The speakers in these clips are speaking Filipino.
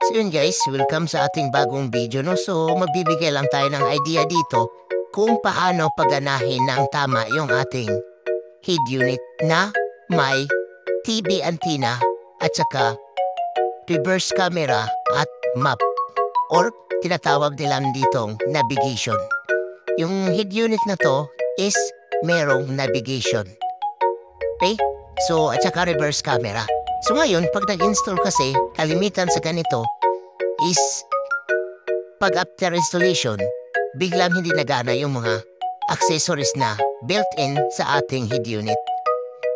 So yun guys, welcome sa ating bagong video no. So magbibigay lang tayo ng idea dito kung paano paganahin ng tama yung ating head unit na may TV antenna at saka reverse camera at map or tinatawag nilang ditong navigation. Yung head unit na to is merong navigation. Okay? So at saka reverse camera. So ngayon, pag nag-install kasi, kalimitan sa ganito is pag after installation, biglang hindi nagana yung mga accessories na built-in sa ating head unit.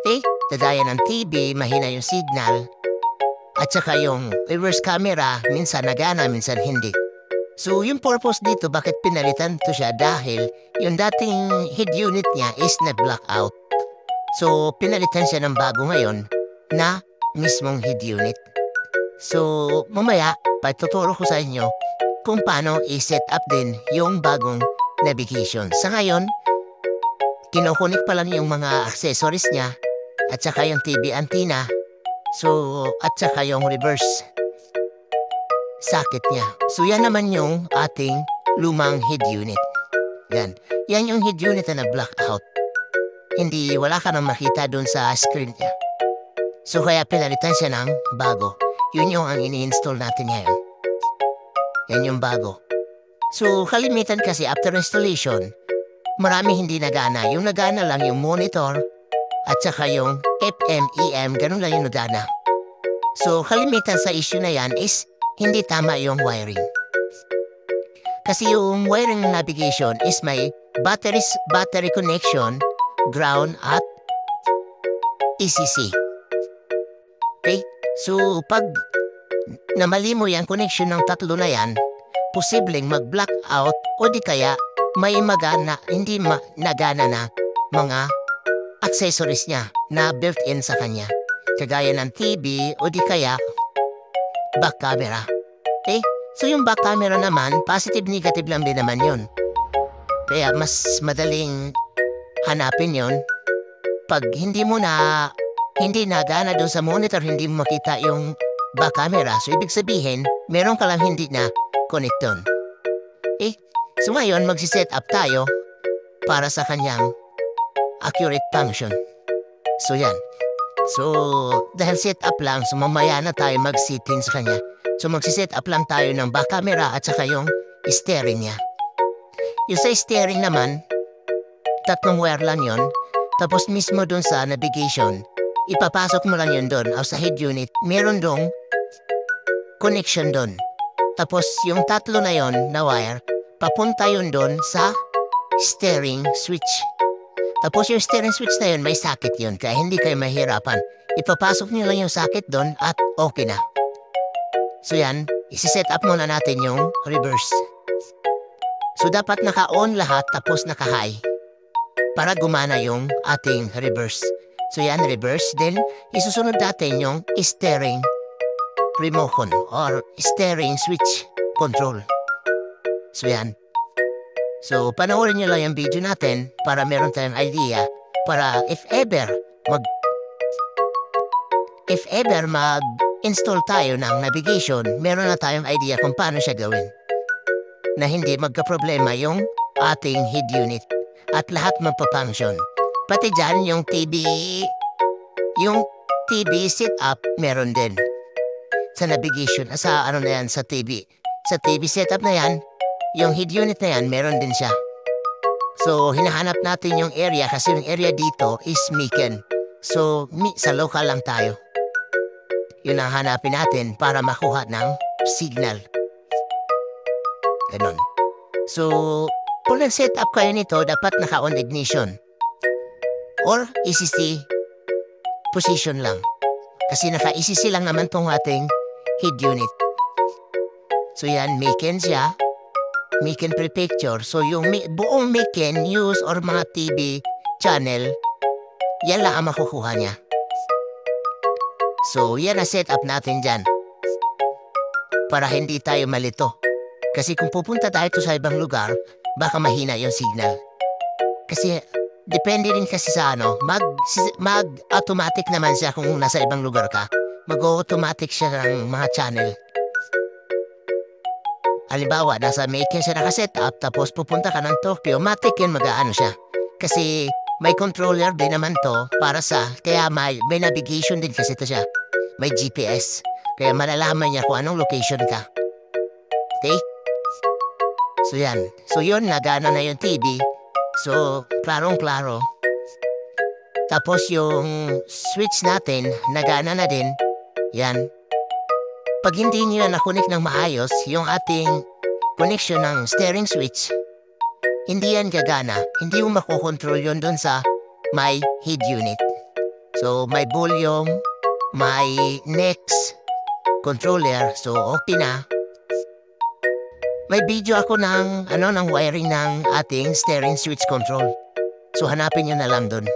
Okay? Kagaya ng TV, mahina yung signal, at saka yung reverse camera, minsan nagana, minsan hindi. So yung purpose dito, bakit pinalitan to siya? Dahil yung dating head unit niya is na-black out. So pinalitan siya ng bago ngayon na mismong head unit. So, mamaya, patuturo ko sa inyo kung paano i-set up din yung bagong navigation. Sa ngayon, kinukunik pa lang yung mga accessories niya at saka yung TV antenna. So, at saka yung reverse socket niya. So, yan naman yung ating lumang head unit. Yan. Yan yung head unit na nag-black out. Hindi, wala ka nang makita dun sa screen niya. So kaya pinalitan siya ng bago. Yun yung ang ini-install natin ngayon. Yan yung bago. So kalimitan kasi after installation, marami hindi nagana. Yung nagana lang yung monitor at saka yung FM, EM, ganun lang yung nagana. So kalimitan sa issue na yan is hindi tama yung wiring. Kasi yung wiring navigation is may battery connection, ground at ECC. Okay? So, pag namali mo yung connection ng tatlo na yan, posibleng mag-black out o di kaya may hindi nagana na mga accessories niya na built-in sa kanya. Kagaya ng TV o di kaya back camera. Okay? So, yung back camera naman, positive-negative lang din naman yun. Kaya mas madaling hanapin yun pag hindi nagana doon sa monitor, hindi mo makita yung back camera. So, ibig sabihin, meron ka lang hindi na connect doon. Okay? So, ngayon, magsiset up tayo para sa kanyang accurate function. So, yan. So, dahil set up lang, so mamaya na tayo mag-setting sa kanya. So, magsiset up lang tayo ng back camera at saka yung steering niya. Yung sa steering naman, 3 wire lang yon. Tapos mismo doon sa navigation, ipapasok mo lang yun doon o sa head unit. Meron dong connection doon. Tapos yung 3 na yon na wire, papunta yun doon sa steering switch. Tapos yung steering switch na yun, may socket yun. Kaya hindi kayo mahirapan. Ipapasok nyo lang yung socket doon at okay na. So yan, isi-set up muna natin yung reverse. So dapat naka-on lahat tapos naka-high para gumana yung ating reverse. So yan, reverse. Then, isusunod natin yung steering remote or steering switch control. So yan. So, panoorin nyo lang yung video natin para meron tayong idea para if ever mag-install tayo ng navigation, meron na tayong idea kung paano siya gawin. Na hindi magka-problema yung ating head unit at lahat magpa-function. Pati dyan yung TV setup meron din sa navigation, sa ano na yan, sa TV. Sa TV setup na yan, yung head unit na yan, meron din siya. So, hinahanap natin yung area kasi yung area dito is Miken. So, sa local lang tayo. Yun ang hanapin natin para makuha ng signal. Ganon. So, kung nag-set up kayo nito, dapat naka-on ignition or ECC position lang. Kasi naka-ECC lang naman tong ating head unit. So yan, Miken siya. Miken prefecture. So yung buong Miken news or mga TV channel, yan lang ang makukuha niya. So yan na set up natin dyan. Para hindi tayo malito. Kasi kung pupunta tayo sa ibang lugar, baka mahina yung signal. Kasi depende rin kasi sa mag-automatic naman siya kung nasa ibang lugar ka. Mag-automatic siya ng mga channel. halimbawa, nasa Macon siya nakaset up, tapos pupunta ka ng Tokyo, matik yun mag-aano siya. Kasi may controller din naman to para sa, kaya may navigation din kasi to siya. May GPS. Kaya malalaman niya kung anong location ka. Okay? So yan. So yun, nagana na yung TV. So, klarong-klaro. Tapos yung switch natin, nagana na din. Yan. Pag hindi niyo na-connect ng maayos, yung ating connection ng steering switch, hindi yan gagana. Hindi mo makokontrol yun dun sa my head unit. So, may volume, may next controller. So, okay na. May video ako ng wiring ng ating steering switch control. So, hanapin nyo na lang dun.